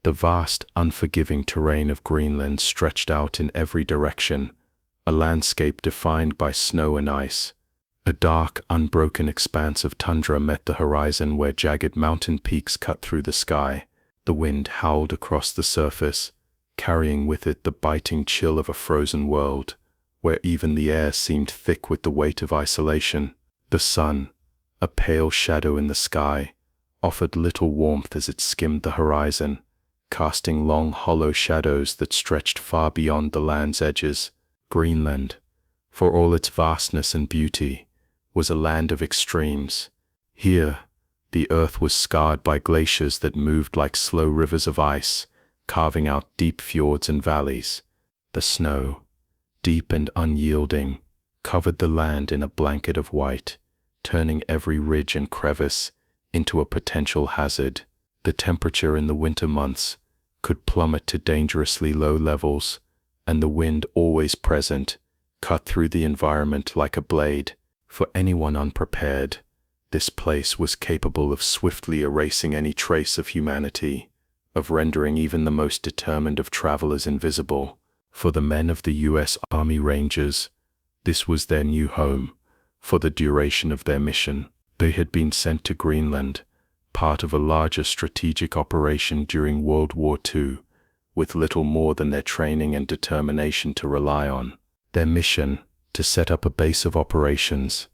The vast, unforgiving terrain of Greenland stretched out in every direction, a landscape defined by snow and ice. A dark, unbroken expanse of tundra met the horizon where jagged mountain peaks cut through the sky. The wind howled across the surface, carrying with it the biting chill of a frozen world, where even the air seemed thick with the weight of isolation. The sun, a pale shadow in the sky, offered little warmth as it skimmed the horizon, casting long hollow shadows that stretched far beyond the land's edges. Greenland, for all its vastness and beauty, was a land of extremes. Here, the earth was scarred by glaciers that moved like slow rivers of ice, carving out deep fjords and valleys. The snow, deep and unyielding, covered the land in a blanket of white, turning every ridge and crevice into a potential hazard. The temperature in the winter months could plummet to dangerously low levels, and the wind, always present, cut through the environment like a blade. For anyone unprepared, this place was capable of swiftly erasing any trace of humanity, of rendering even the most determined of travelers invisible. For the men of the U.S. Army Rangers, this was their new home. For the duration of their mission, they had been sent to Greenland, part of a larger strategic operation during World War II, with little more than their training and determination to rely on. Their mission, to set up a base of operations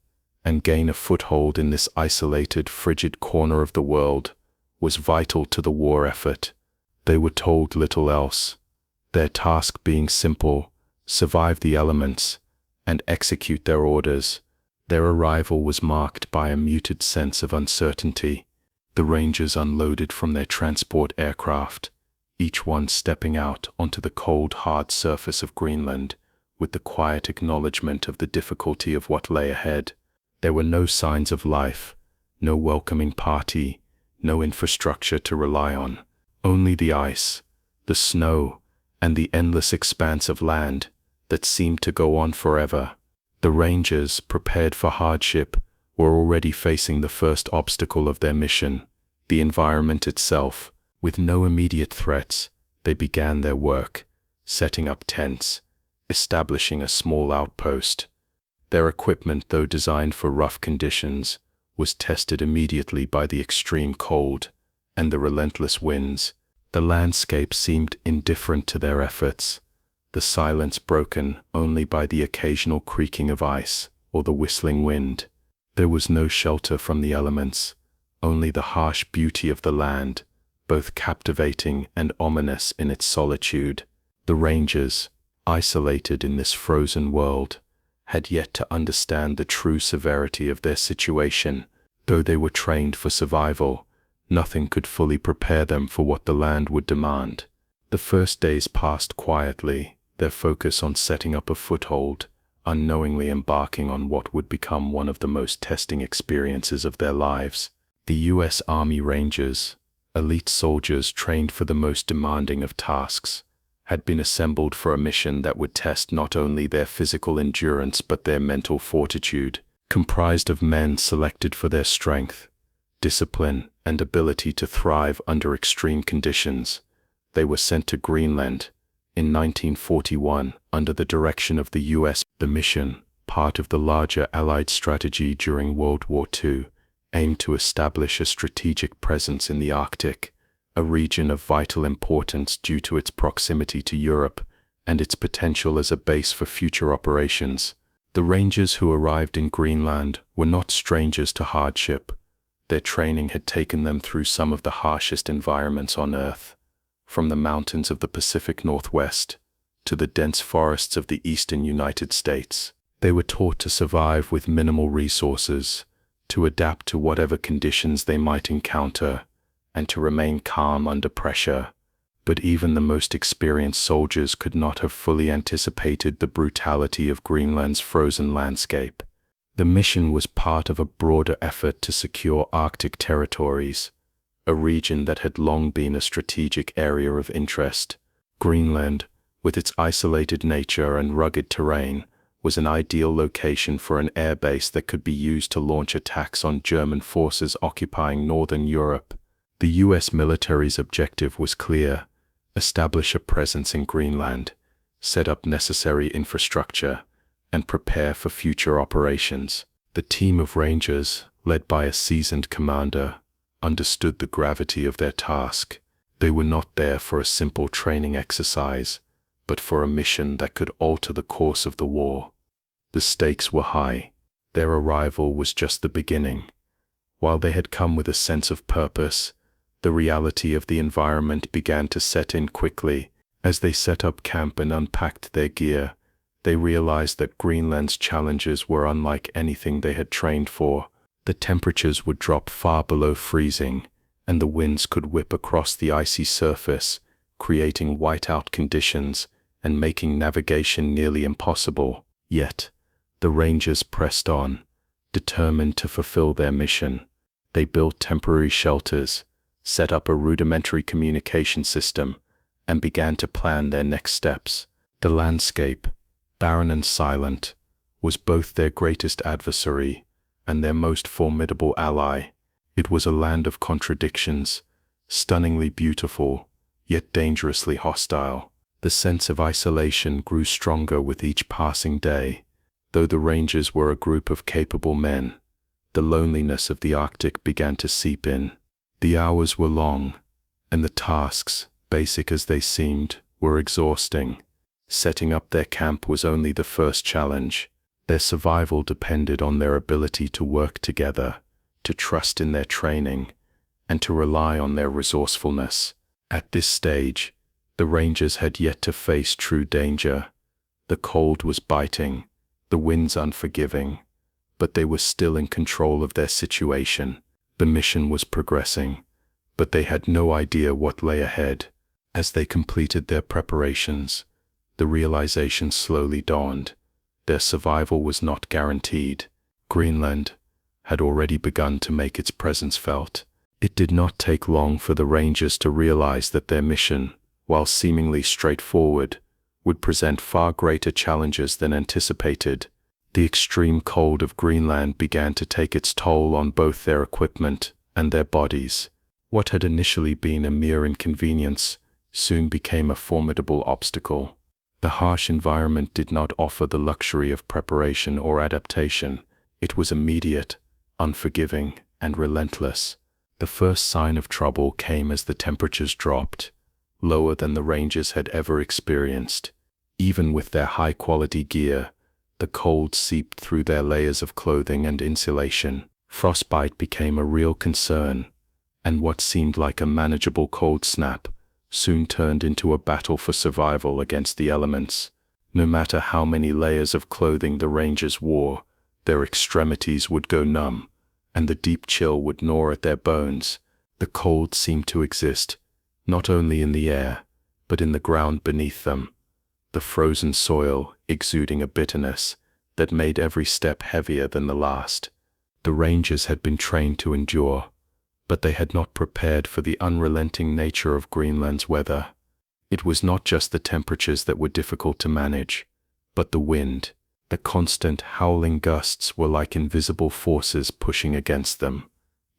and gain a foothold in this isolated, frigid corner of the world, was vital to the war effort. They were told little else, their task being simple: survive the elements and execute their orders. Their arrival was marked by a muted sense of uncertainty. The Rangers unloaded from their transport aircraft, each one stepping out onto the cold, hard surface of Greenland, with the quiet acknowledgement of the difficulty of what lay ahead. There were no signs of life, no welcoming party, no infrastructure to rely on. Only the ice, the snow, and the endless expanse of land that seemed to go on forever. The Rangers, prepared for hardship, were already facing the first obstacle of their mission, the environment itself. With no immediate threats, they began their work, setting up tents, establishing a small outpost. Their equipment, though designed for rough conditions, was tested immediately by the extreme cold and the relentless winds. The landscape seemed indifferent to their efforts, the silence broken only by the occasional creaking of ice or the whistling wind. There was no shelter from the elements, only the harsh beauty of the land, both captivating and ominous in its solitude. The Rangers, isolated in this frozen world, had yet to understand the true severity of their situation. Though they were trained for survival, nothing could fully prepare them for what the land would demand. The first days passed quietly, their focus on setting up a foothold, unknowingly embarking on what would become one of the most testing experiences of their lives. The U.S. Army Rangers, elite soldiers trained for the most demanding of tasks, had been assembled for a mission that would test not only their physical endurance but their mental fortitude. Comprised of men selected for their strength, discipline, and ability to thrive under extreme conditions, they were sent to Greenland in 1941 under the direction of the U.S. The mission, part of the larger Allied strategy during World War II, aimed to establish a strategic presence in the Arctic, a region of vital importance due to its proximity to Europe and its potential as a base for future operations. The Rangers who arrived in Greenland were not strangers to hardship. Their training had taken them through some of the harshest environments on Earth, from the mountains of the Pacific Northwest to the dense forests of the eastern United States. They were taught to survive with minimal resources, to adapt to whatever conditions they might encounter, and to remain calm under pressure. But even the most experienced soldiers could not have fully anticipated the brutality of Greenland's frozen landscape. The mission was part of a broader effort to secure Arctic territories, a region that had long been a strategic area of interest. Greenland, with its isolated nature and rugged terrain, was an ideal location for an airbase that could be used to launch attacks on German forces occupying northern Europe. The U.S. military's objective was clear: establish a presence in Greenland, set up necessary infrastructure, and prepare for future operations. The team of Rangers, led by a seasoned commander, understood the gravity of their task. They were not there for a simple training exercise, but for a mission that could alter the course of the war. The stakes were high. Their arrival was just the beginning. While they had come with a sense of purpose, the reality of the environment began to set in quickly. As they set up camp and unpacked their gear, they realized that Greenland's challenges were unlike anything they had trained for. The temperatures would drop far below freezing, and the winds could whip across the icy surface, creating whiteout conditions and making navigation nearly impossible. Yet, the Rangers pressed on, determined to fulfill their mission. They built temporary shelters, set up a rudimentary communication system, and began to plan their next steps. The landscape, barren and silent, was both their greatest adversary and their most formidable ally. It was a land of contradictions, stunningly beautiful, yet dangerously hostile. The sense of isolation grew stronger with each passing day. Though the Rangers were a group of capable men, the loneliness of the Arctic began to seep in. The hours were long, and the tasks, basic as they seemed, were exhausting. Setting up their camp was only the first challenge. Their survival depended on their ability to work together, to trust in their training, and to rely on their resourcefulness. At this stage, the Rangers had yet to face true danger. The cold was biting, the winds unforgiving, but they were still in control of their situation. The mission was progressing, but they had no idea what lay ahead. As they completed their preparations, the realization slowly dawned: their survival was not guaranteed. Greenland had already begun to make its presence felt. It did not take long for the Rangers to realize that their mission, while seemingly straightforward, would present far greater challenges than anticipated. The extreme cold of Greenland began to take its toll on both their equipment and their bodies. What had initially been a mere inconvenience soon became a formidable obstacle. The harsh environment did not offer the luxury of preparation or adaptation. It was immediate, unforgiving, and relentless. The first sign of trouble came as the temperatures dropped, lower than the Rangers had ever experienced. Even with their high-quality gear, the cold seeped through their layers of clothing and insulation. Frostbite became a real concern, and what seemed like a manageable cold snap soon turned into a battle for survival against the elements. No matter how many layers of clothing the Rangers wore, their extremities would go numb, and the deep chill would gnaw at their bones. The cold seemed to exist, not only in the air, but in the ground beneath them, the frozen soil exuding a bitterness that made every step heavier than the last. The Rangers had been trained to endure, but they had not prepared for the unrelenting nature of Greenland's weather. It was not just the temperatures that were difficult to manage, but the wind. The constant howling gusts were like invisible forces pushing against them.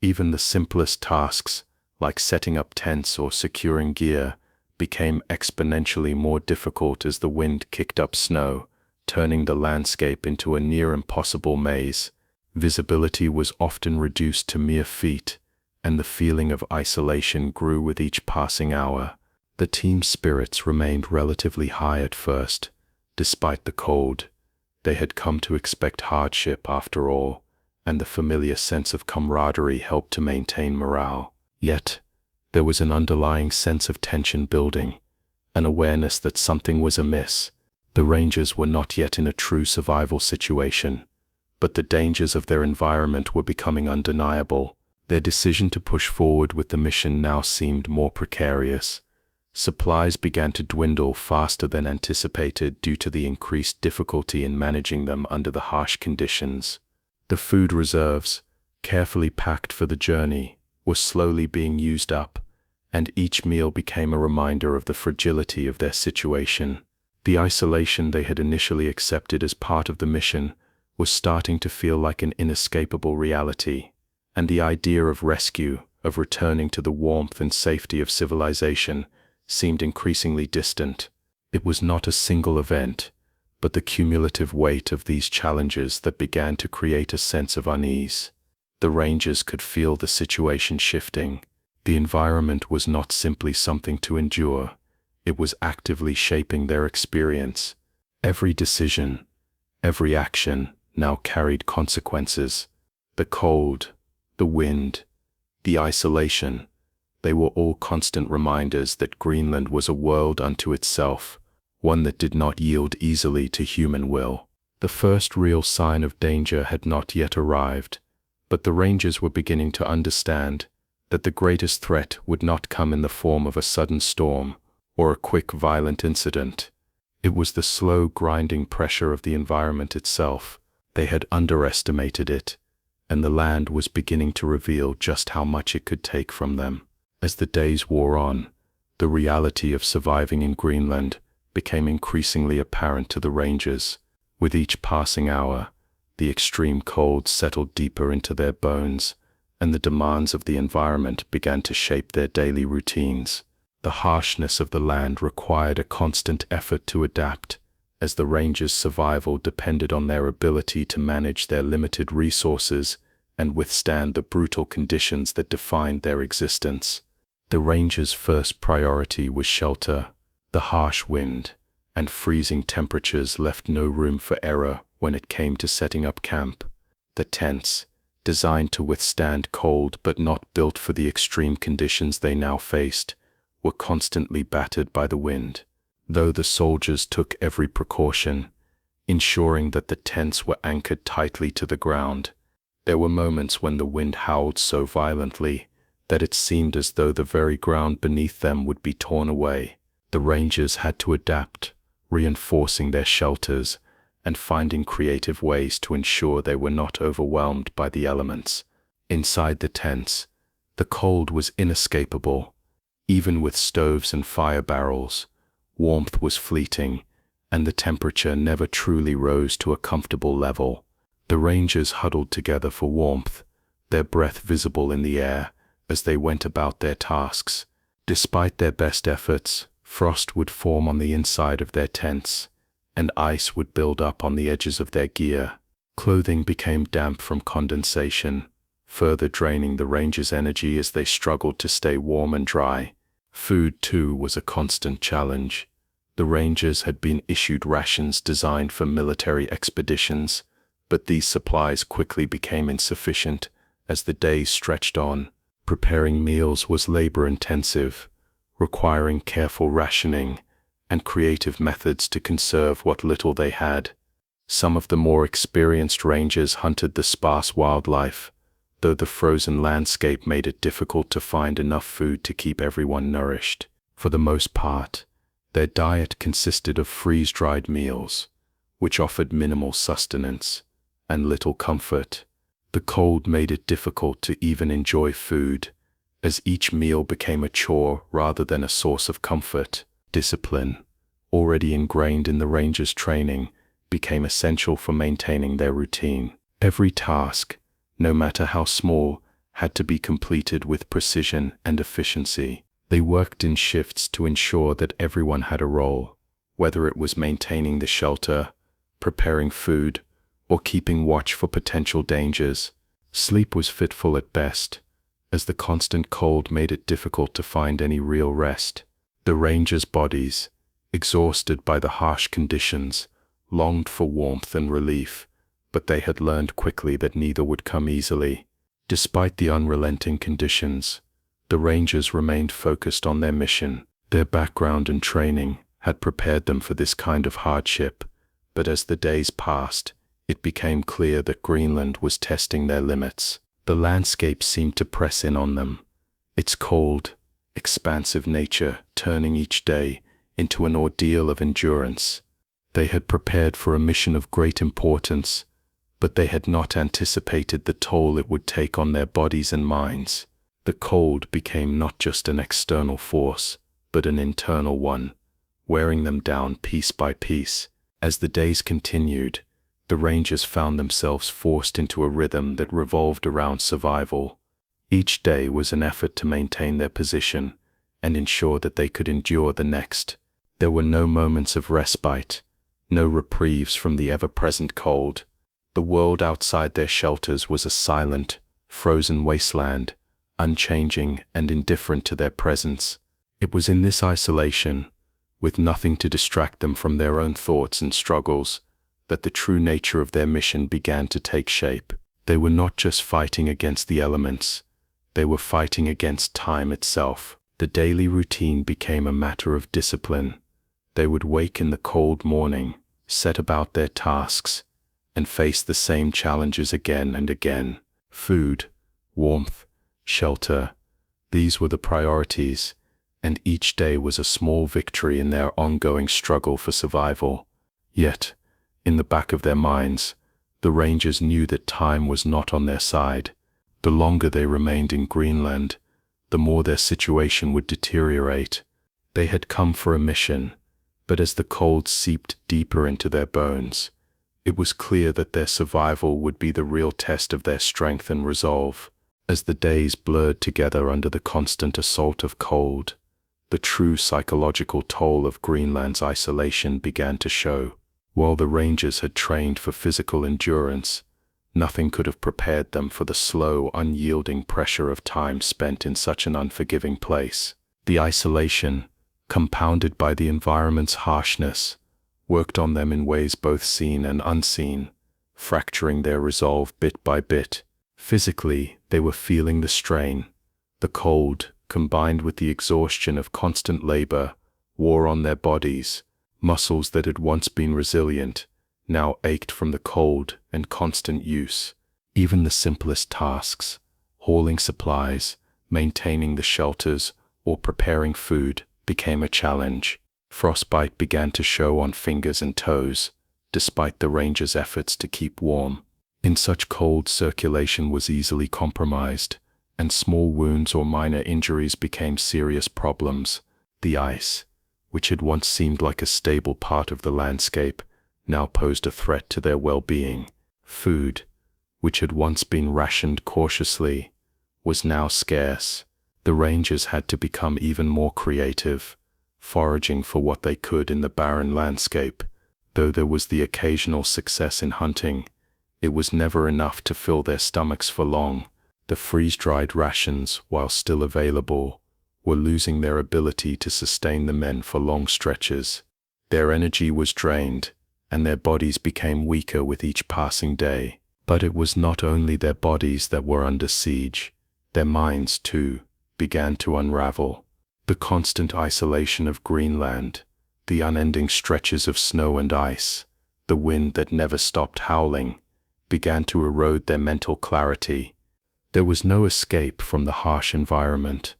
Even the simplest tasks, like setting up tents or securing gear, became exponentially more difficult as the wind kicked up snow, turning the landscape into a near impossible maze. Visibility was often reduced to mere feet, and the feeling of isolation grew with each passing hour. The team's spirits remained relatively high at first, despite the cold. They had come to expect hardship after all, and the familiar sense of camaraderie helped to maintain morale. Yet, there was an underlying sense of tension building, an awareness that something was amiss. The Rangers were not yet in a true survival situation, but the dangers of their environment were becoming undeniable. Their decision to push forward with the mission now seemed more precarious. Supplies began to dwindle faster than anticipated due to the increased difficulty in managing them under the harsh conditions. The food reserves, carefully packed for the journey, were slowly being used up, and each meal became a reminder of the fragility of their situation. The isolation they had initially accepted as part of the mission was starting to feel like an inescapable reality, and the idea of rescue, of returning to the warmth and safety of civilization, seemed increasingly distant. It was not a single event, but the cumulative weight of these challenges that began to create a sense of unease. The Rangers could feel the situation shifting. The environment was not simply something to endure, it was actively shaping their experience. Every decision, every action now carried consequences. The cold, the wind, the isolation, they were all constant reminders that Greenland was a world unto itself, one that did not yield easily to human will. The first real sign of danger had not yet arrived, but the Rangers were beginning to understand that the greatest threat would not come in the form of a sudden storm or a quick violent incident. It was the slow grinding pressure of the environment itself. They had underestimated it, and the land was beginning to reveal just how much it could take from them. As the days wore on, the reality of surviving in Greenland became increasingly apparent to the Rangers. With each passing hour, the extreme cold settled deeper into their bones, and the demands of the environment began to shape their daily routines. The harshness of the land required a constant effort to adapt, as the Rangers' survival depended on their ability to manage their limited resources and withstand the brutal conditions that defined their existence. The Rangers' first priority was shelter. The harsh wind and freezing temperatures left no room for error when it came to setting up camp. The tents, designed to withstand cold but not built for the extreme conditions they now faced, were constantly battered by the wind. Though the soldiers took every precaution, ensuring that the tents were anchored tightly to the ground, there were moments when the wind howled so violently that it seemed as though the very ground beneath them would be torn away. The Rangers had to adapt, reinforcing their shelters and finding creative ways to ensure they were not overwhelmed by the elements. Inside the tents, the cold was inescapable. Even with stoves and fire barrels, warmth was fleeting, and the temperature never truly rose to a comfortable level. The Rangers huddled together for warmth, their breath visible in the air as they went about their tasks. Despite their best efforts, frost would form on the inside of their tents, and ice would build up on the edges of their gear. Clothing became damp from condensation, further draining the Rangers' energy as they struggled to stay warm and dry. Food, too, was a constant challenge. The Rangers had been issued rations designed for military expeditions, but these supplies quickly became insufficient as the days stretched on. Preparing meals was labor-intensive, requiring careful rationing and creative methods to conserve what little they had. Some of the more experienced Rangers hunted the sparse wildlife, though the frozen landscape made it difficult to find enough food to keep everyone nourished. For the most part, their diet consisted of freeze-dried meals, which offered minimal sustenance and little comfort. The cold made it difficult to even enjoy food, as each meal became a chore rather than a source of comfort. Discipline, already ingrained in the Rangers' training, became essential for maintaining their routine. Every task, no matter how small, had to be completed with precision and efficiency. They worked in shifts to ensure that everyone had a role, whether it was maintaining the shelter, preparing food, or keeping watch for potential dangers. Sleep was fitful at best, as the constant cold made it difficult to find any real rest. The Rangers' bodies, exhausted by the harsh conditions, longed for warmth and relief, but they had learned quickly that neither would come easily. Despite the unrelenting conditions, the Rangers remained focused on their mission. Their background and training had prepared them for this kind of hardship, but as the days passed, it became clear that Greenland was testing their limits. The landscape seemed to press in on them, its cold, expansive nature turning each day into an ordeal of endurance. They had prepared for a mission of great importance, but they had not anticipated the toll it would take on their bodies and minds. The cold became not just an external force, but an internal one, wearing them down piece by piece. As the days continued, the Rangers found themselves forced into a rhythm that revolved around survival. Each day was an effort to maintain their position and ensure that they could endure the next. There were no moments of respite, no reprieves from the ever-present cold. The world outside their shelters was a silent, frozen wasteland, unchanging and indifferent to their presence. It was in this isolation, with nothing to distract them from their own thoughts and struggles, that the true nature of their mission began to take shape. They were not just fighting against the elements, they were fighting against time itself. The daily routine became a matter of discipline. They would wake in the cold morning, set about their tasks, and face the same challenges again and again. Food, warmth, shelter, these were the priorities, and each day was a small victory in their ongoing struggle for survival. Yet, in the back of their minds, the Rangers knew that time was not on their side. The longer they remained in Greenland, the more their situation would deteriorate. They had come for a mission, but as the cold seeped deeper into their bones, it was clear that their survival would be the real test of their strength and resolve. As the days blurred together under the constant assault of cold, the true psychological toll of Greenland's isolation began to show. While the Rangers had trained for physical endurance, nothing could have prepared them for the slow, unyielding pressure of time spent in such an unforgiving place. The isolation, compounded by the environment's harshness, worked on them in ways both seen and unseen, fracturing their resolve bit by bit. Physically, they were feeling the strain. The cold, combined with the exhaustion of constant labor, wore on their bodies. Muscles that had once been resilient now ached from the cold and constant use. Even the simplest tasks, hauling supplies, maintaining the shelters, or preparing food, became a challenge. Frostbite began to show on fingers and toes, despite the Rangers' efforts to keep warm. In such cold, circulation was easily compromised, and small wounds or minor injuries became serious problems. The ice, which had once seemed like a stable part of the landscape, now posed a threat to their well-being. Food, which had once been rationed cautiously, was now scarce. The Rangers had to become even more creative, foraging for what they could in the barren landscape. Though there was the occasional success in hunting, it was never enough to fill their stomachs for long. The freeze-dried rations, while still available, were losing their ability to sustain the men for long stretches. Their energy was drained, and their bodies became weaker with each passing day. But it was not only their bodies that were under siege. Their minds, too, began to unravel. The constant isolation of Greenland, the unending stretches of snow and ice, the wind that never stopped howling, began to erode their mental clarity. There was no escape from the harsh environment.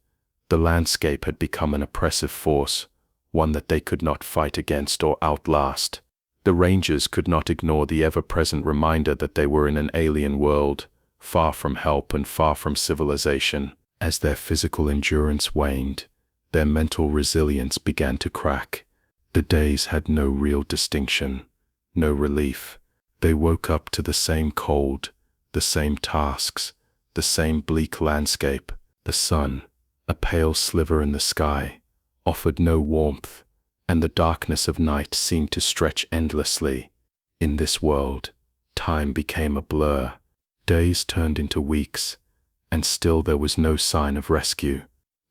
The landscape had become an oppressive force, one that they could not fight against or outlast. The Rangers could not ignore the ever-present reminder that they were in an alien world, far from help and far from civilization. As their physical endurance waned, their mental resilience began to crack. The days had no real distinction, no relief. They woke up to the same cold, the same tasks, the same bleak landscape. The sun, a pale sliver in the sky, offered no warmth, and the darkness of night seemed to stretch endlessly. In this world, time became a blur. Days turned into weeks, and still there was no sign of rescue.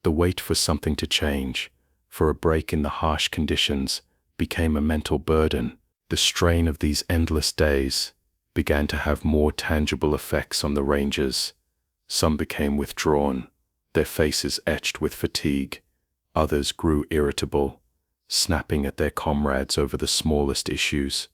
The wait for something to change, for a break in the harsh conditions, became a mental burden. The strain of these endless days began to have more tangible effects on the Rangers. Some became withdrawn, their faces etched with fatigue. Others grew irritable, snapping at their comrades over the smallest issues.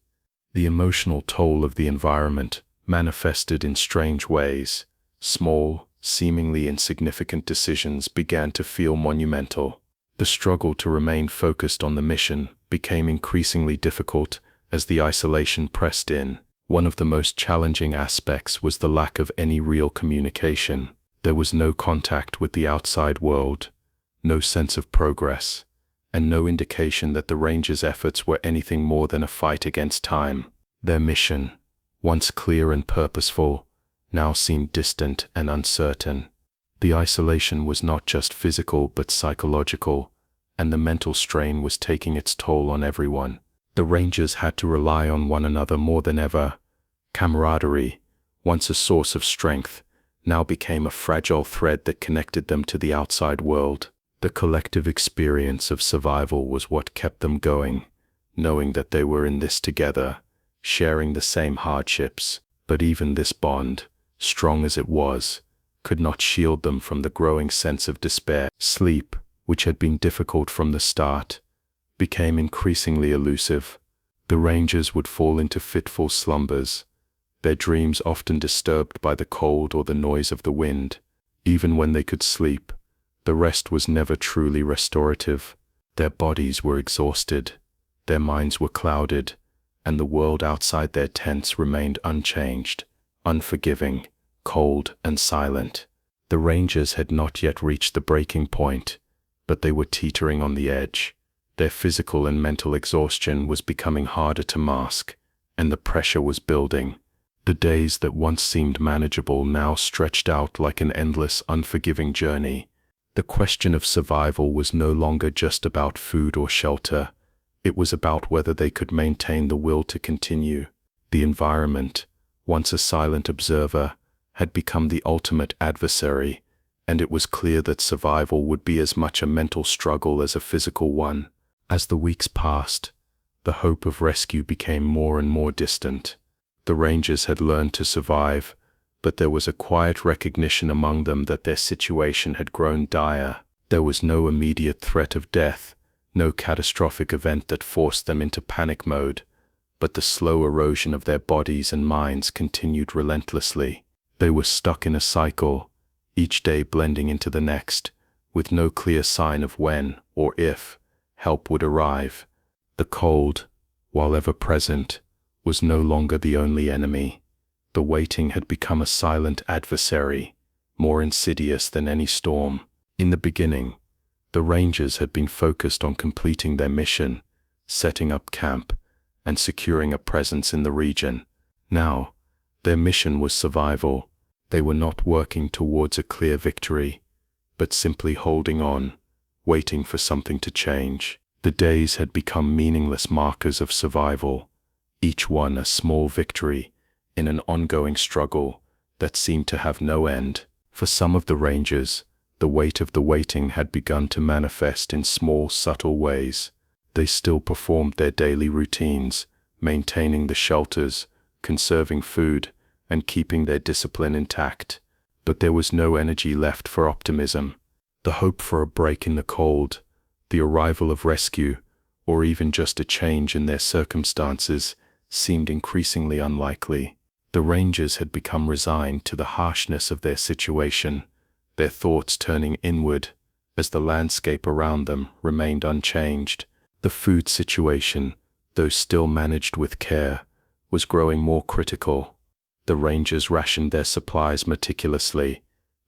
The emotional toll of the environment manifested in strange ways. Small, seemingly insignificant decisions began to feel monumental. The struggle to remain focused on the mission became increasingly difficult as the isolation pressed in. One of the most challenging aspects was the lack of any real communication. There was no contact with the outside world, no sense of progress, and no indication that the Rangers' efforts were anything more than a fight against time. Their mission, once clear and purposeful, now seemed distant and uncertain. The isolation was not just physical but psychological, and the mental strain was taking its toll on everyone. The Rangers had to rely on one another more than ever. Camaraderie, once a source of strength, now became a fragile thread that connected them to the outside world. The collective experience of survival was what kept them going, knowing that they were in this together, sharing the same hardships. But even this bond, strong as it was, could not shield them from the growing sense of despair. Sleep, which had been difficult from the start, became increasingly elusive. The Rangers would fall into fitful slumbers, their dreams often disturbed by the cold or the noise of the wind. Even when they could sleep, the rest was never truly restorative. Their bodies were exhausted, their minds were clouded, and the world outside their tents remained unchanged, unforgiving, cold and silent. The Rangers had not yet reached the breaking point, but they were teetering on the edge. Their physical and mental exhaustion was becoming harder to mask, and the pressure was building. The days that once seemed manageable now stretched out like an endless, unforgiving journey. The question of survival was no longer just about food or shelter. It was about whether they could maintain the will to continue. The environment, once a silent observer, had become the ultimate adversary, and it was clear that survival would be as much a mental struggle as a physical one. As the weeks passed, the hope of rescue became more and more distant. The Rangers had learned to survive, but there was a quiet recognition among them that their situation had grown dire. There was no immediate threat of death, no catastrophic event that forced them into panic mode, but the slow erosion of their bodies and minds continued relentlessly. They were stuck in a cycle, each day blending into the next, with no clear sign of when, or if, help would arrive. The cold, while ever present, was no longer the only enemy. The waiting had become a silent adversary, more insidious than any storm. In the beginning, the Rangers had been focused on completing their mission, setting up camp, and securing a presence in the region. Now, their mission was survival. They were not working towards a clear victory, but simply holding on, waiting for something to change. The days had become meaningless markers of survival, each one a small victory in an ongoing struggle that seemed to have no end. For some of the Rangers, the weight of the waiting had begun to manifest in small, subtle ways. They still performed their daily routines, maintaining the shelters, conserving food, and keeping their discipline intact. But there was no energy left for optimism. The hope for a break in the cold, the arrival of rescue, or even just a change in their circumstances seemed increasingly unlikely. The Rangers had become resigned to the harshness of their situation, their thoughts turning inward as the landscape around them remained unchanged. The food situation, though still managed with care, was growing more critical. The Rangers rationed their supplies meticulously,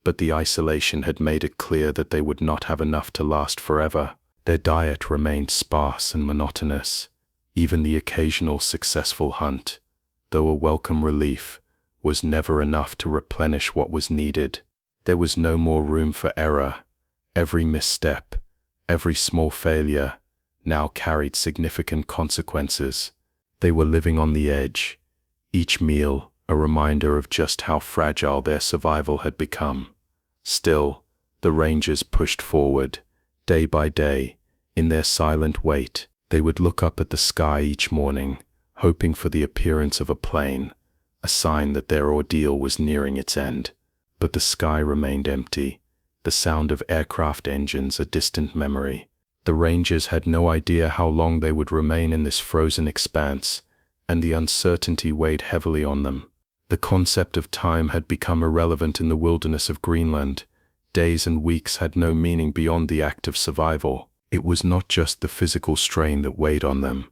but the isolation had made it clear that they would not have enough to last forever. Their diet remained sparse and monotonous. Even the occasional successful hunt, though a welcome relief, was never enough to replenish what was needed. There was no more room for error. Every misstep, every small failure, now carried significant consequences. They were living on the edge, each meal a reminder of just how fragile their survival had become. Still, the Rangers pushed forward, day by day, in their silent wait. They would look up at the sky each morning, hoping for the appearance of a plane, a sign that their ordeal was nearing its end. But the sky remained empty, the sound of aircraft engines a distant memory. The Rangers had no idea how long they would remain in this frozen expanse, and the uncertainty weighed heavily on them. The concept of time had become irrelevant in the wilderness of Greenland. Days and weeks had no meaning beyond the act of survival. It was not just the physical strain that weighed on them.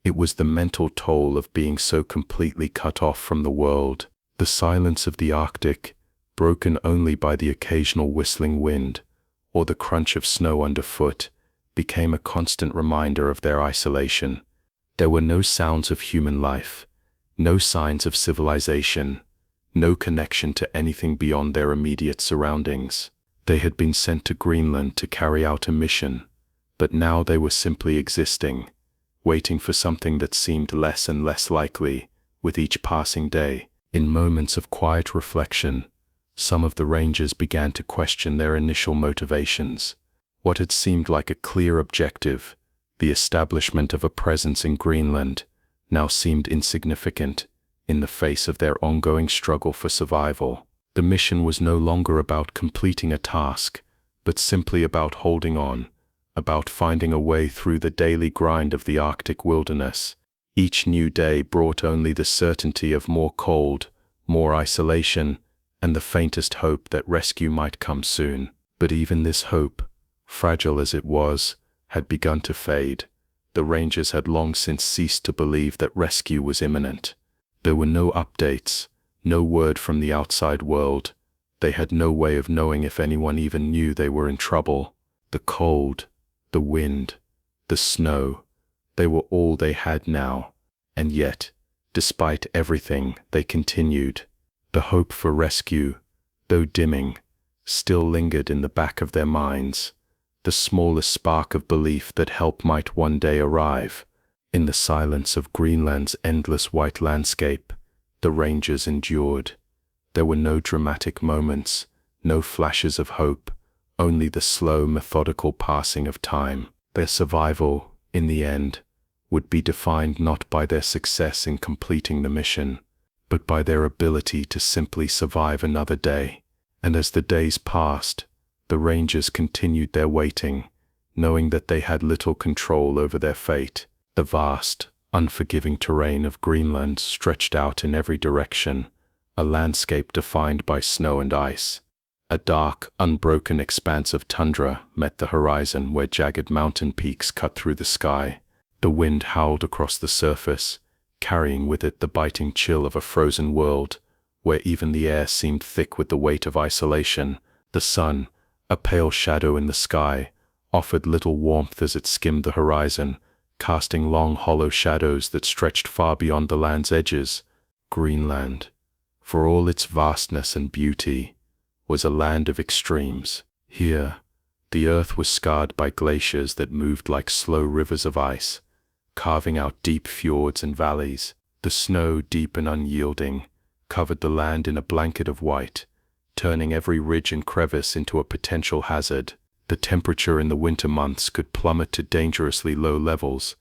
It was the mental toll of being so completely cut off from the world. The silence of the Arctic, broken only by the occasional whistling wind or the crunch of snow underfoot, became a constant reminder of their isolation. There were no sounds of human life, no signs of civilization, no connection to anything beyond their immediate surroundings. They had been sent to Greenland to carry out a mission, but now they were simply existing, waiting for something that seemed less and less likely with each passing day. In moments of quiet reflection, some of the rangers began to question their initial motivations. What had seemed like a clear objective, the establishment of a presence in Greenland, now seemed insignificant in the face of their ongoing struggle for survival. The mission was no longer about completing a task, but simply about holding on, about finding a way through the daily grind of the Arctic wilderness. Each new day brought only the certainty of more cold, more isolation, and the faintest hope that rescue might come soon. But even this hope, fragile as it was, had begun to fade. The rangers had long since ceased to believe that rescue was imminent. There were no updates, no word from the outside world. They had no way of knowing if anyone even knew they were in trouble. The cold, the wind, the snow, they were all they had now. And yet, despite everything, they continued. The hope for rescue, though dimming, still lingered in the back of their minds, the smallest spark of belief that help might one day arrive. In the silence of Greenland's endless white landscape, the rangers endured. There were no dramatic moments, no flashes of hope, only the slow, methodical passing of time. Their survival, in the end, would be defined not by their success in completing the mission, but by their ability to simply survive another day. And as the days passed, the rangers continued their waiting, knowing that they had little control over their fate. The vast, unforgiving terrain of Greenland stretched out in every direction, a landscape defined by snow and ice. A dark, unbroken expanse of tundra met the horizon where jagged mountain peaks cut through the sky. The wind howled across the surface, carrying with it the biting chill of a frozen world, where even the air seemed thick with the weight of isolation. The sun, a pale shadow in the sky, offered little warmth as it skimmed the horizon, casting long hollow shadows that stretched far beyond the land's edges. Greenland, for all its vastness and beauty, was a land of extremes. Here, the earth was scarred by glaciers that moved like slow rivers of ice, carving out deep fjords and valleys. The snow, deep and unyielding, covered the land in a blanket of white, turning every ridge and crevice into a potential hazard. The temperature in the winter months could plummet to dangerously low levels,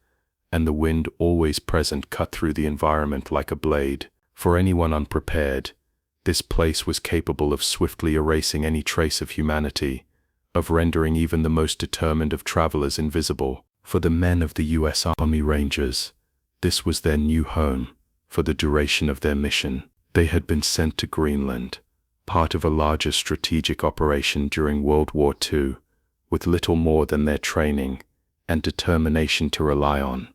and the wind, always present, cut through the environment like a blade. For anyone unprepared, this place was capable of swiftly erasing any trace of humanity, of rendering even the most determined of travelers invisible. For the men of the U.S. Army Rangers, this was their new home for the duration of their mission. They had been sent to Greenland, part of a larger strategic operation during World War II, with little more than their training and determination to rely on.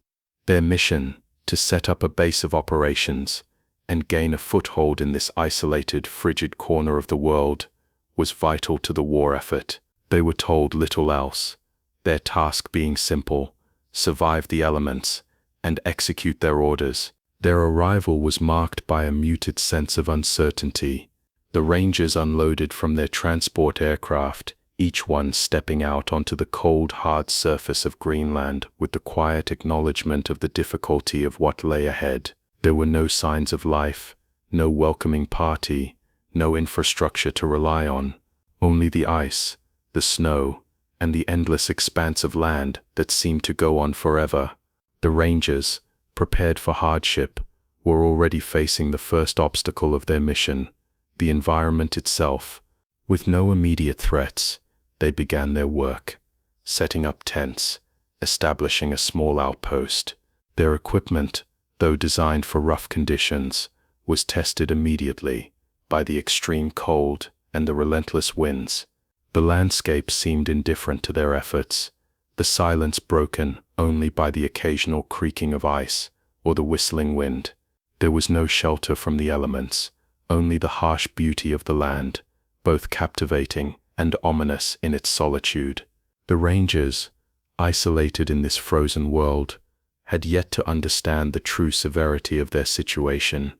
Their mission, to set up a base of operations and gain a foothold in this isolated, frigid corner of the world, was vital to the war effort. They were told little else, their task being simple: survive the elements and execute their orders. Their arrival was marked by a muted sense of uncertainty. The Rangers unloaded from their transport aircraft, each one stepping out onto the cold, hard surface of Greenland with the quiet acknowledgement of the difficulty of what lay ahead. There were no signs of life, no welcoming party, no infrastructure to rely on, only the ice, the snow, and the endless expanse of land that seemed to go on forever. The Rangers, prepared for hardship, were already facing the first obstacle of their mission, the environment itself. With no immediate threats, they began their work, setting up tents, establishing a small outpost. Their equipment, though designed for rough conditions, was tested immediately by the extreme cold and the relentless winds. The landscape seemed indifferent to their efforts, the silence broken only by the occasional creaking of ice or the whistling wind. There was no shelter from the elements, only the harsh beauty of the land, both captivating and ominous in its solitude. The Rangers, isolated in this frozen world, had yet to understand the true severity of their situation.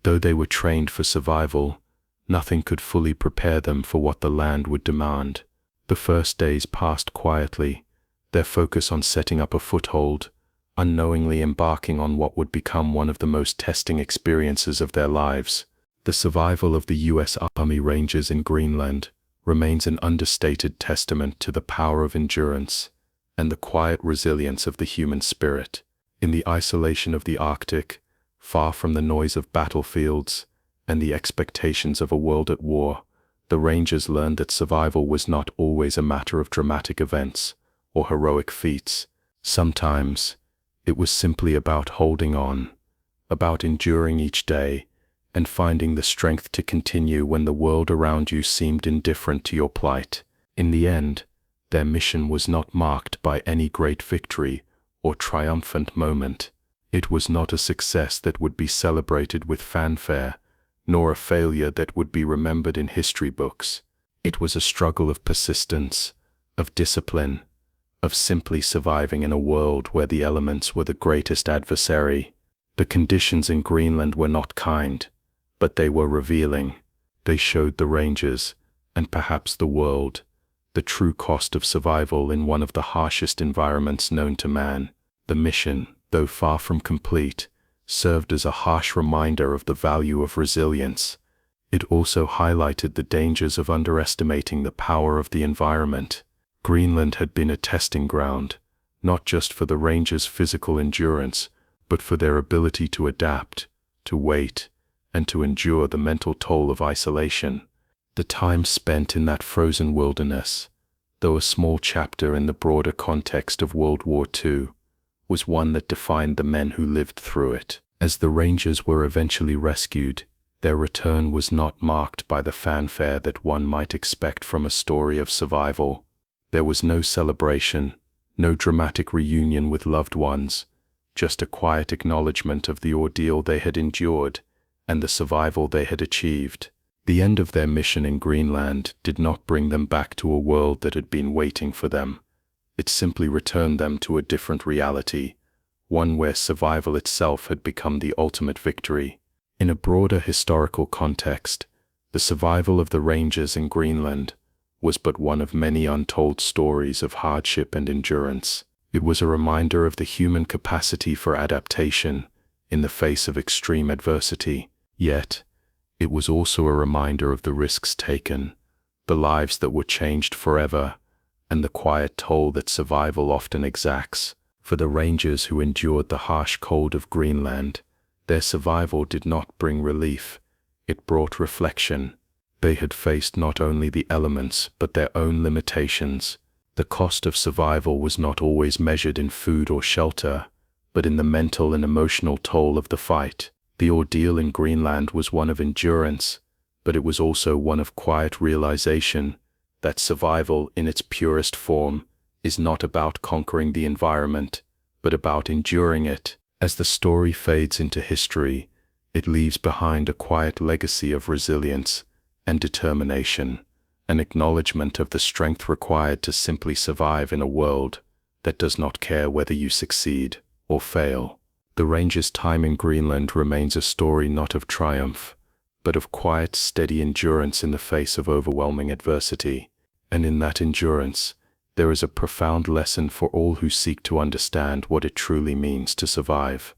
Though they were trained for survival, Nothing could fully prepare them for what the land would demand. The first days passed quietly, their focus on setting up a foothold, unknowingly embarking on what would become one of the most testing experiences of their lives. The survival of the U.S. Army Rangers in Greenland remains an understated testament to the power of endurance and the quiet resilience of the human spirit. In the isolation of the Arctic, far from the noise of battlefields and the expectations of a world at war, the Rangers learned that survival was not always a matter of dramatic events or heroic feats. Sometimes, it was simply about holding on, about enduring each day, and finding the strength to continue when the world around you seemed indifferent to your plight. In the end, their mission was not marked by any great victory or triumphant moment. It was not a success that would be celebrated with fanfare, nor a failure that would be remembered in history books. It was a struggle of persistence, of discipline, of simply surviving in a world where the elements were the greatest adversary. The conditions in Greenland were not kind, but they were revealing. They showed the Rangers, and perhaps the world, the true cost of survival in one of the harshest environments known to man. The mission, though far from complete, served as a harsh reminder of the value of resilience. It also highlighted the dangers of underestimating the power of the environment. Greenland had been a testing ground, not just for the Rangers' physical endurance, but for their ability to adapt, to wait, and to endure the mental toll of isolation. The time spent in that frozen wilderness, though a small chapter in the broader context of World War II, was one that defined the men who lived through it. As the Rangers were eventually rescued, their return was not marked by the fanfare that one might expect from a story of survival. There was no celebration, no dramatic reunion with loved ones, just a quiet acknowledgement of the ordeal they had endured and the survival they had achieved. The end of their mission in Greenland did not bring them back to a world that had been waiting for them. It simply returned them to a different reality, one where survival itself had become the ultimate victory. In a broader historical context, the survival of the Rangers in Greenland was but one of many untold stories of hardship and endurance. It was a reminder of the human capacity for adaptation in the face of extreme adversity. Yet, it was also a reminder of the risks taken, the lives that were changed forever, and the quiet toll that survival often exacts. For the Rangers who endured the harsh cold of Greenland, their survival did not bring relief, it brought reflection. They had faced not only the elements but their own limitations. The cost of survival was not always measured in food or shelter, but in the mental and emotional toll of the fight. The ordeal in Greenland was one of endurance, but it was also one of quiet realization that survival in its purest form is not about conquering the environment, but about enduring it. As the story fades into history, it leaves behind a quiet legacy of resilience and determination, an acknowledgement of the strength required to simply survive in a world that does not care whether you succeed or fail. The Rangers' time in Greenland remains a story not of triumph, but of quiet, steady endurance in the face of overwhelming adversity. And in that endurance, there is a profound lesson for all who seek to understand what it truly means to survive.